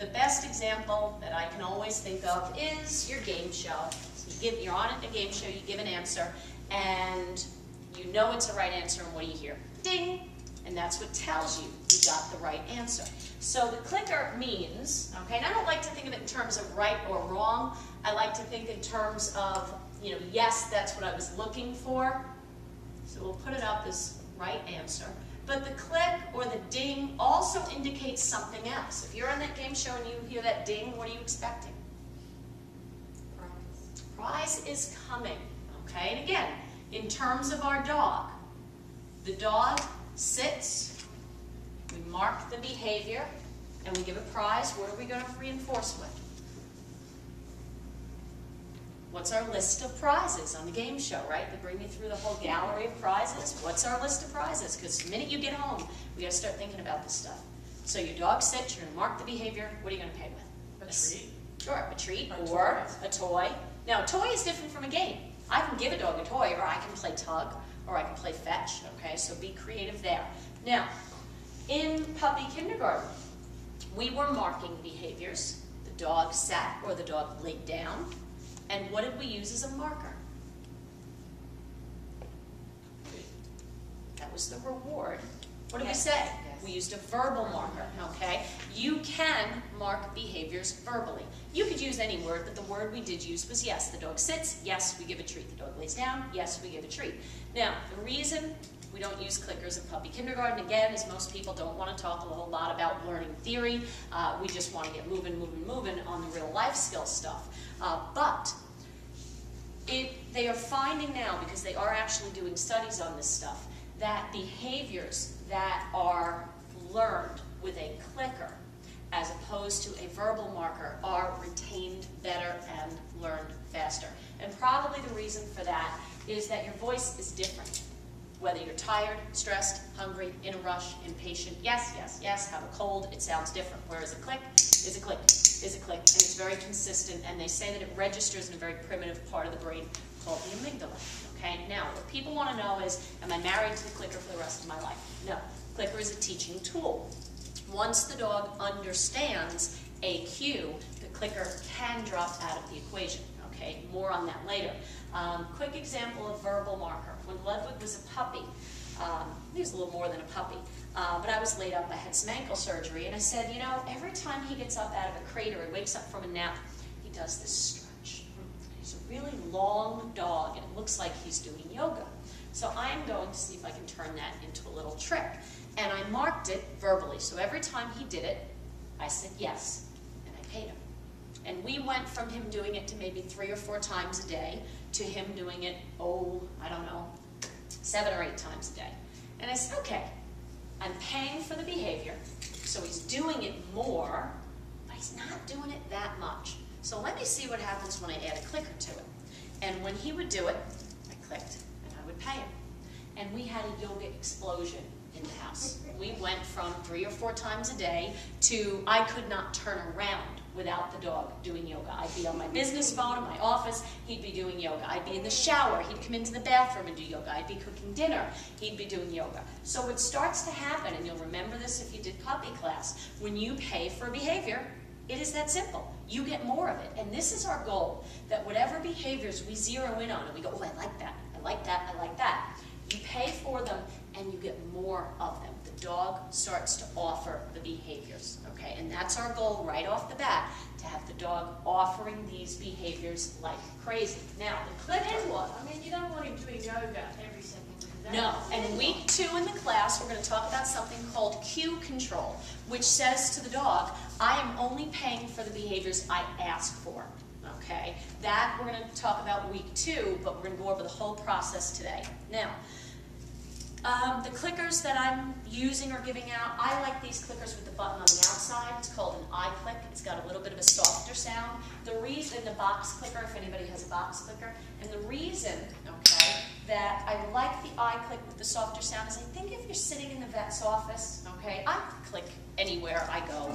The best example that I can always think of is your game show. So you're on a game show, you give an answer, and you know it's a right answer, and what do you hear? Ding! And that's what tells you you got the right answer. So the clicker means, okay, and I don't like to think of it in terms of right or wrong. I like to think in terms of, yes, that's what I was looking for. So we'll put it up as right answer. But the click or the ding also indicates something else. If you're on that game show and you hear that ding, what are you expecting? Prize is coming, okay? And again, in terms of our dog, the dog sits, we mark the behavior, and we give a prize. What are we going to reinforce with? What's our list of prizes on the game show, right? They bring you through the whole gallery of prizes. What's our list of prizes? Because the minute you get home, we got to start thinking about this stuff. So your dog sits, you're going to mark the behavior. What are you going to pay with? A treat. Sure, a treat or a toy. Now, a toy is different from a game. I can give a dog a toy, or I can play tug, or I can play fetch, okay? So be creative there. Now, in puppy kindergarten, we were marking behaviors. The dog sat or the dog laid down. And what did we use as a marker? That was the reward. What did we say? Yes. We used a verbal marker, okay? You can mark behaviors verbally. You could use any word, but the word we did use was yes. The dog sits, yes, we give a treat. The dog lays down, yes, we give a treat. Now, the reason we don't use clickers in puppy kindergarten, again, is most people don't want to talk a whole lot about learning theory. We just want to get moving on the real life skill stuff. But they are finding now, because they are actually doing studies on this stuff, that behaviors that are learned with a clicker as opposed to a verbal marker are retained better and learned faster. And probably the reason for that is that your voice is different. Whether you're tired, stressed, hungry, in a rush, impatient, yes, yes, yes, have a cold, it sounds different. Whereas a click is a click is a click, and it's very consistent, and they say that it registers in a very primitive part of the brain called the amygdala. Okay, now what people want to know is, am I married to the clicker for the rest of my life? No, clicker is a teaching tool. Once the dog understands a cue, the clicker can drop out of the equation. Okay, more on that later. Quick example of verbal marker. When Ludwig was a puppy, he was a little more than a puppy, but I was laid up, I had some ankle surgery, and I said, every time he gets up out of a crate or he wakes up from a nap, he does this stretch. He's a really long dog, and it looks like he's doing yoga. So I'm going to see if I can turn that into a little trick. And I marked it verbally, so every time he did it, I said yes, and I paid him. And we went from him doing it to maybe 3 or 4 times a day to him doing it, I don't know, 7 or 8 times a day. And I said, okay, I'm paying for the behavior, so he's doing it more, but he's not doing it that much. So let me see what happens when I add a clicker to it. And when he would do it, I clicked, and I would pay him. And we had a yoga explosion in the house. We went from 3 or 4 times a day to I could not turn around without the dog doing yoga. I'd be on my business phone in my office, he'd be doing yoga. I'd be in the shower, he'd come into the bathroom and do yoga. I'd be cooking dinner, he'd be doing yoga. So it starts to happen, and you'll remember this if you did puppy class, when you pay for behavior, it is that simple. You get more of it. And this is our goal, that whatever behaviors we zero in on and we go, I like that, I like that, I like that. You pay for them and you get more of them. The dog starts to offer the behaviors, okay? And that's our goal right off the bat, to have the dog offering these behaviors like crazy. Now, the clicker... And what? I mean, you don't want him doing yoga every second. No, and in week 2 in the class, we're going to talk about something called cue control, which says to the dog, I am only paying for the behaviors I ask for. Okay, that we're going to talk about week 2, but we're going to go over the whole process today. Now, the clickers that I'm using or giving out, I like these clickers with the button on the outside. It's called an iClick. It's got a little bit of a softer sound. The reason, the box clicker, if anybody has a box clicker, and the reason, okay, that I like the iClick with the softer sound is I think if you're sitting in the vet's office, okay, I click anywhere I go.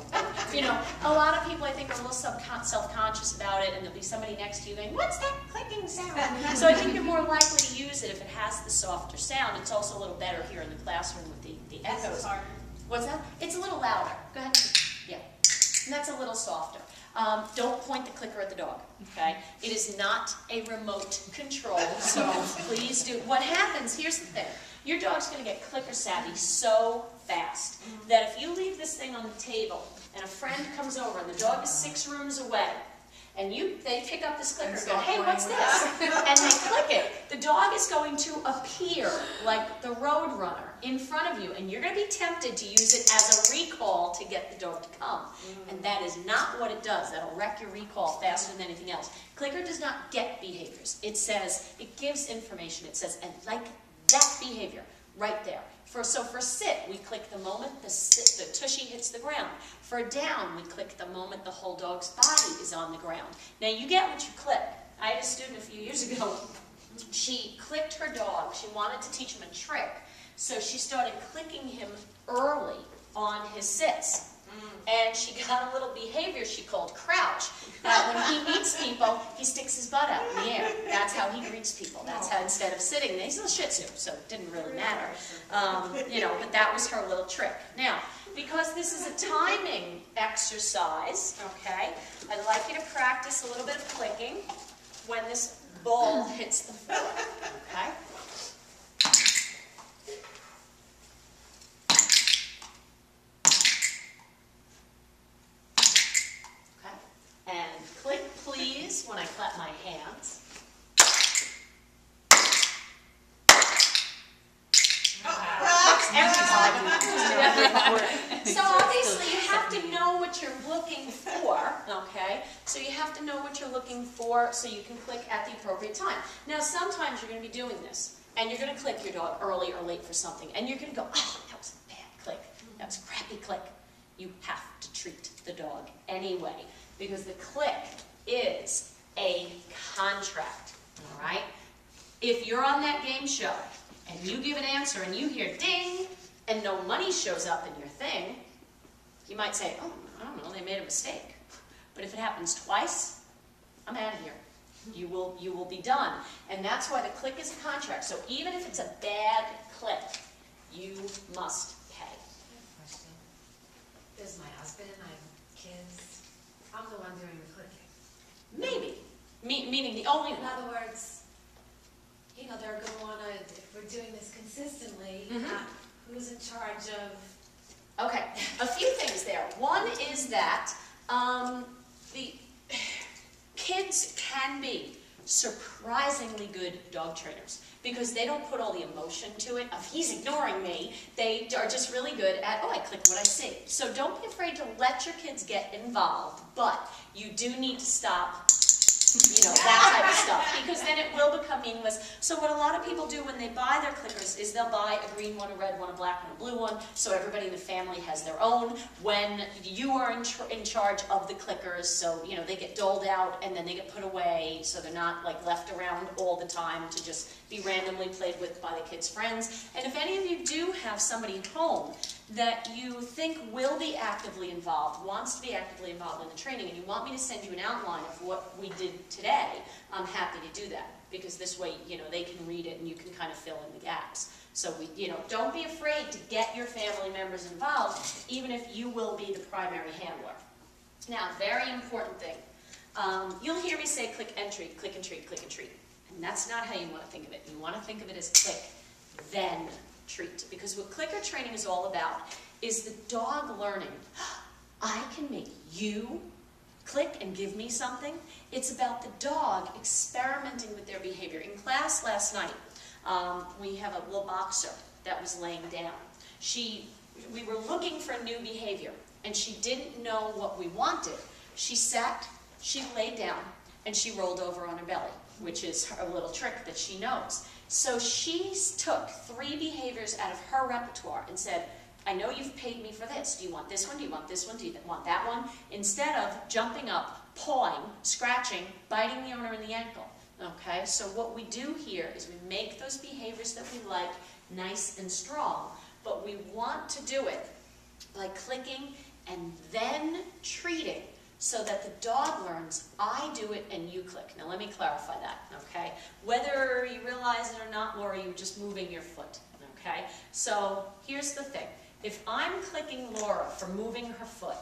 And, a lot of people I think are a little self-conscious about it, and there'll be somebody next to you going, what's that clicking sound? So I think you're more likely to use it if it has the softer sound. It's also a little better here in the classroom with the echoes. It's harder. What's that? It's a little louder. Go ahead. Yeah. And that's a little softer. Don't point the clicker at the dog, okay? It is not a remote control, so please do. What happens, here's the thing. Your dog's going to get clicker savvy so fast that if you leave this thing on the table and a friend comes over and the dog is 6 rooms away, and they pick up this clicker and go, hey, what's this? And they click it. The dog is going to appear like the road runner in front of you, and you're going to be tempted to use it as a recall to get the dog to come. And that is not what it does. That'll wreck your recall faster than anything else. Clicker does not get behaviors. It says, it gives information. It says, and like that behavior right there. So for sit, we click the moment the tushy hits the ground. For down, we click the moment the whole dog's body is on the ground. Now you get what you click. I had a student a few years ago. She clicked her dog. She wanted to teach him a trick. So she started clicking him early on his sits. And she got a little behavior she called crouch. When he meets people, he sticks his butt out in the air. That's how he greets people. That's how, instead of sitting, he's a Shih Tzu, so it didn't really matter. But that was her little trick. Now, because this is a timing exercise, okay, I'd like you to practice a little bit of clicking when this ball hits the floor, okay? And click, please, when I clap my hands. So obviously you have to know what you're looking for, okay? So you have to know what you're looking for so you can click at the appropriate time. Now sometimes you're going to be doing this, and you're going to click your dog early or late for something, and you're going to go, oh, that was a bad click. That was a crappy click. You have to treat the dog anyway, because the click is a contract, all right? If you're on that game show and you give an answer and you hear ding and no money shows up in your thing, you might say, oh, I don't know, they made a mistake. But if it happens twice, I'm out of here. You will be done. And that's why the click is a contract. So even if it's a bad click, you must pay. Question. There's my husband, I have kids. I'm the one doing the clicking. Maybe. Meaning the only In one. other words, they're going to want to, if we're doing this consistently, who's in charge of... Okay, a few things there. One is that the kids can be surprisingly good dog trainers because they don't put all the emotion to it of he's ignoring me. They are just really good at, oh, I click what I see. So don't be afraid to let your kids get involved, but you do need to stop that type of stuff, because then it will become meaningless. So what a lot of people do when they buy their clickers is they'll buy a green one, a red one, a black one, a blue one, so everybody in the family has their own. When you are in charge of the clickers, so they get doled out and then they get put away, so they're not like left around all the time to just be randomly played with by the kids' friends. And if any of you do have somebody home that you think will be actively involved, wants to be actively involved in the training, and you want me to send you an outline of what we did today, I'm happy to do that, because this way, they can read it and you can kind of fill in the gaps. So don't be afraid to get your family members involved, even if you will be the primary handler. Now, very important thing. You'll hear me say click and treat, click and treat, click and treat. And that's not how you want to think of it. You want to think of it as click, then treat. Because what clicker training is all about is the dog learning, I can make you click and give me something. It's about the dog experimenting with their behavior. In class last night, we have a little boxer that was laying down. We were looking for a new behavior, and she didn't know what we wanted. She sat, she laid down, and she rolled over on her belly, which is her little trick that she knows. So she took 3 behaviors out of her repertoire and said, I know you've paid me for this. Do you want this one? Do you want this one? Do you want that one? Instead of jumping up, pawing, scratching, biting the owner in the ankle. Okay, so what we do here is we make those behaviors that we like nice and strong, but we want to do it by clicking and then treating, so that the dog learns, I do it and you click. Now let me clarify that, okay? Whether you realize it or not, Laura, you're just moving your foot, okay? So here's the thing. If I'm clicking Laura for moving her foot,